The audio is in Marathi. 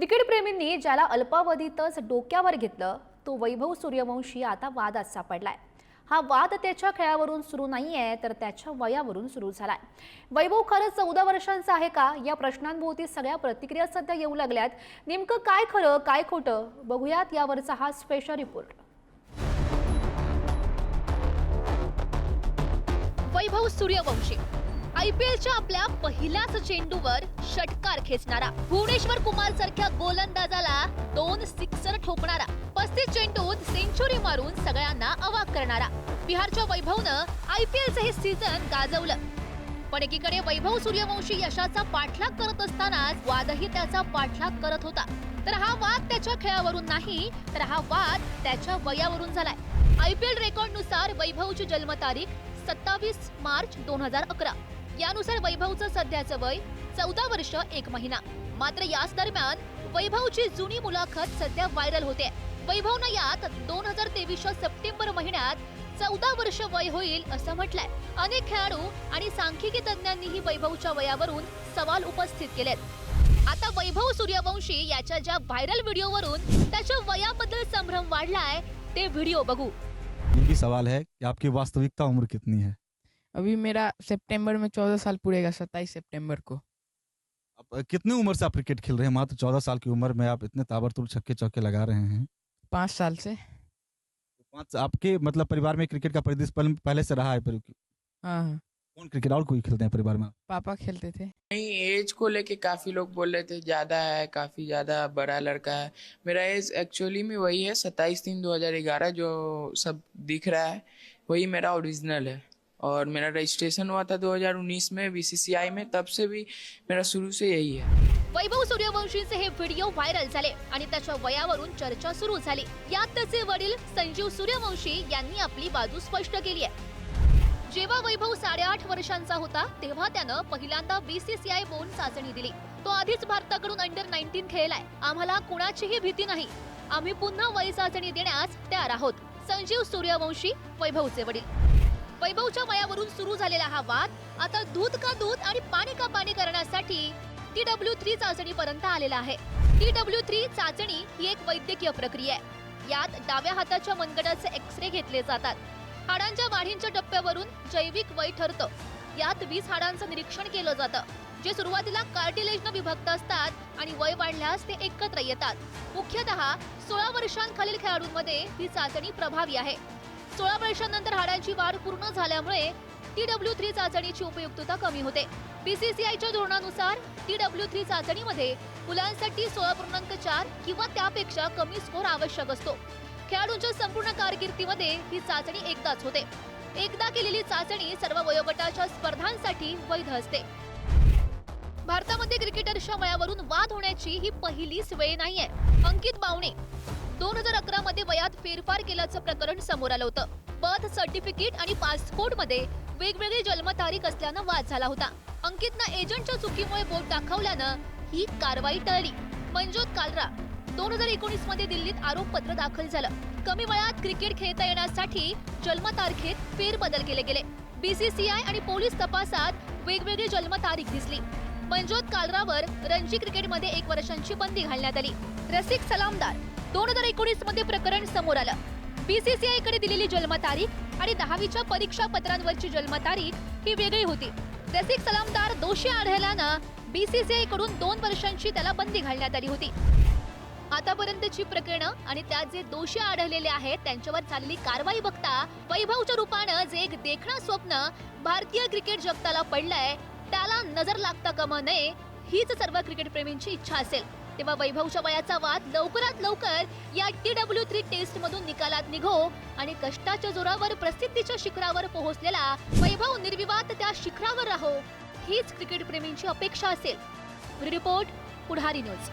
क्रिकेट प्रेमींनी ज्याला अल्पावधीतच डोक्यावर घेतलं तो वैभव सूर्यवंशी आता वादात सापडलाय। हा वाद त्याच्या खेळावरून सुरू नाहीये तर त्याच्या वयावरून सुरू झालाय। वैभव खरंच 14 वर्षांचा आहे का या प्रश्नांभोवती सगळ्या प्रतिक्रिया सध्या येऊ लागल्यात। नेमकं काय खरं काय खोटं बघूयात यावरचा हा स्पेशल रिपोर्ट। वैभव सूर्यवंशी आयपीएलच्या आपल्या पहिल्याच चेंडूवर षटकार खेचणारा, भुवनेश्वर कुमार सारख्या गोलंदाजाला 2 सिक्सर ठोकणारा, 35 चेंडूत सेंचुरी मारून सगळ्यांना अवाक करणारा बिहारच्या वैभवनं आयपीएलचं हे सीझन गाजवलं। पण एकीकडे वैभव सूर्यवंशी यशाचा पाठलाग करत असतानाच वादही त्याचा पाठलाग करत होता। तर हा वाद त्याच्या खेळावरून नाही तर हा वाद त्याच्या वयावरून झालाय। आयपीएल रेकॉर्डनुसार वैभवची जन्मतारीख 27 मार्च 2011। यानुसार वैभवचं सध्याचं वय 14 वर्ष 1 महिना। मात्र याच दरम्यान वैभवची जुनी मुलाखत सध्या व्हायरल होते। वैभवनं यात 2023च्या सप्टेंबर महिन्यात 14 वर्ष वय होईल असं म्हटलंय। अनेक खेळाडू आणि सांख्यिकी तज्ञांनीही वैभवच्या वयावरून सवाल उपस्थित केलेत। आता वैभव सूर्यवंशी याच्या ज्या व्हायरल व्हिडिओवरून त्याच्या वयाबद्दल संभ्रम वाढलाय ते व्हिडिओ बघू। ये भी सवाल है कि आपकी वास्तविकता उम्र कितनी है? अभी मेरा सितंबर में 14 साल पूरेगा, 27 सितंबर को। आप कितनी उम्र से आप क्रिकेट खेल रहे हैं? मात्र 14 साल की उम्र में आप इतने ताबड़तोड़ छक्के चौके लगा रहे हैं। 5 साल से। 5 आपके मतलब परिवार में क्रिकेट का परिदृश्य पहले से रहा है? हाँ, कौन क्रिकेट और कोई खेलते हैं परिवार में? पापा खेलते थे। नहीं, एज को लेके काफ़ी लोग बोल रहे थे ज़्यादा है, काफ़ी ज़्यादा बड़ा लड़का है। मेरा एज एक्चुअली में वही है 27/3/2011, जो सब दिख रहा है वही मेरा ओरिजिनल है। और मेरा रजिस्ट्रेशन हुआ था 2019 में बीसीसीआई में, तब से भी मेरा शुरू से यही है। वैभव सूर्यवंशीचे हे व्हिडिओ व्हायरल झाले आणि त्याच्या वयावरून चर्चा सुरू झाली। यात त्याचे वडील संजीव सूर्यवंशी यांनी आपली बाजू स्पष्ट केली आहे। जेव्हा वैभव 8.5 वर्षांचा होता तेव्हा त्यानं पहिल्यांदा बीसीसीआय बोर्ड चाचणी दिली। तो आधीच भारताकडून अंडर 19 खेळलाय। आम्हाला कुणाचीही भीती नाही, आम्ही पुन्हा वय चाचणी देण्यास तयार आहोत। संजीव सूर्यवंशी वैभवचे वडील। वैभवच्या वयावरून सुरू झालेला हा वाद आता दूध का दूध आणि पाणी का पाणी करण्यासाठी TW3 चाचणीपर्यंत आलेला आहे। TW3 चाचणी ही एक वैद्यकीय प्रक्रिया आहे। यात डाव्या हाताच्या मनगटाचे एक्सरे घेतले जातात। हाडांच्या वाढींच्या टप्प्यावरून जैविक वय ठरतं। यात 20 हाडांचं निरीक्षण केलं जातं, जे सुरुवातीला कार्टिलेजनं विभक्त असतात आणि वय वाढल्यास ते एकत्र येतात। मुख्यतः 16 वर्षांखालील खेळाडूंमध्ये ही चाचणी प्रभावी आहे। 16 वर्षांनंतर हाडांची वाढ पूर्ण झाल्यामुळे TW3 चाचणीची उपयुक्तता कमी होते। बीसीसीआयच्या धोरणानुसार TW3 चाचणीमध्ये मुलांसाठी 16.4 किंवा त्यापेक्षा कमी स्कोर आवश्यक असतो। खेळाडूंच्या संपूर्ण कारकिर्दीमध्ये ही चाचणी एकदाच होते। एकदा केलेली चाचणी सर्व वयोगटाच्या स्पर्धांसाठी वैध असते। भारतामध्ये क्रिकेटर्सच्या वयावरून वाद होण्याची ही पहिलीच वेळ नाहीये। अंकित बावणे 2011 मध्ये वयात फेरफार केल्याचं प्रकरण समोर आलं होतं। बर्थ सर्टिफिकेट आणि पासपोर्टमध्ये वेगवेगळी जन्मतारीख असल्यानं वाद झाला होता। अंकितनं एजंटच्या चुकीमुळे बोट दाखवल्यानं ही कारवाई टळली। मंजोत कालरा 2019 मध्ये दिल्लीत आरोपपत्र दाखल झालं। कमी वयात क्रिकेट खेळता येण्यासाठी जन्मतारखेत फेरबदल केले गेले। बीसीसीआय आणि पोलीस तपासात वेगवेगळी जन्मतारीख दिसली। मंजोत कालरावर रणजी क्रिकेटमध्ये 1 वर्षांची बंदी घालण्यात आली। रसिक सलामदार 2019 मध्ये प्रकरण समोर आलं। बीसीसीआय कडे दिलेली जन्मतारीख आणि 10वीच्या परीक्षा पत्रांवरची जन्मतारीख ही वेगळी होती। रसिक सलामदार दोषी आढळल्यानं बीसीसीआय कडून 2 वर्षांची त्याला बंदी घालण्यात आली होती। आतापर्यंतची प्रकरणं आणि त्यात जे दोषी आढळलेले आहेत त्यांच्यावर झालेली कारवाई बघता वैभवच्या रूपानं जे एक देखणं स्वप्न भारतीय क्रिकेट जगताला पडलंय त्याला नजर लागता कामा नये हीच सर्व क्रिकेटप्रेमींची इच्छा असेल। तेव्हा वैभवच्या वयाचा वाद लवकरात लवकर या TW3 टेस्ट मधून निकालात निघो आणि कष्टाच्या जोरावर प्रसिद्धीच्या शिखरावर पोहोचलेला वैभव निर्विवाद त्या शिखरावर राहो हीच क्रिकेटप्रेमींची अपेक्षा असेल। रिपोर्ट पुढारी न्यूज।